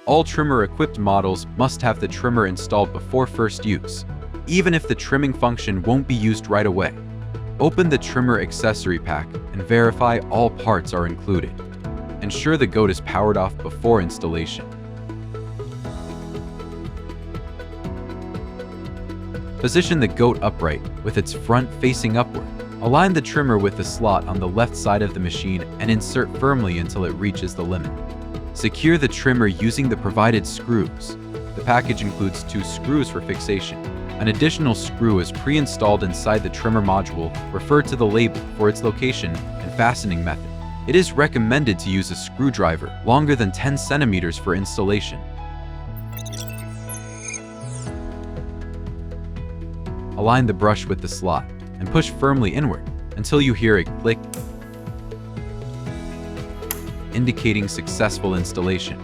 All trimmer-equipped models must have the trimmer installed before first use, even if the trimming function won't be used right away. Open the trimmer accessory pack and verify all parts are included. Ensure the goat is powered off before installation. Position the goat upright with its front facing upward. Align the trimmer with the slot on the left side of the machine and insert firmly until it reaches the limit. Secure the trimmer using the provided screws. The package includes 2 screws for fixation. An additional screw is pre-installed inside the trimmer module. Refer to the label for its location and fastening method. It is recommended to use a screwdriver longer than 10 centimeters for installation. Align the brush with the slot and push firmly inward until you hear a click, indicating successful installation.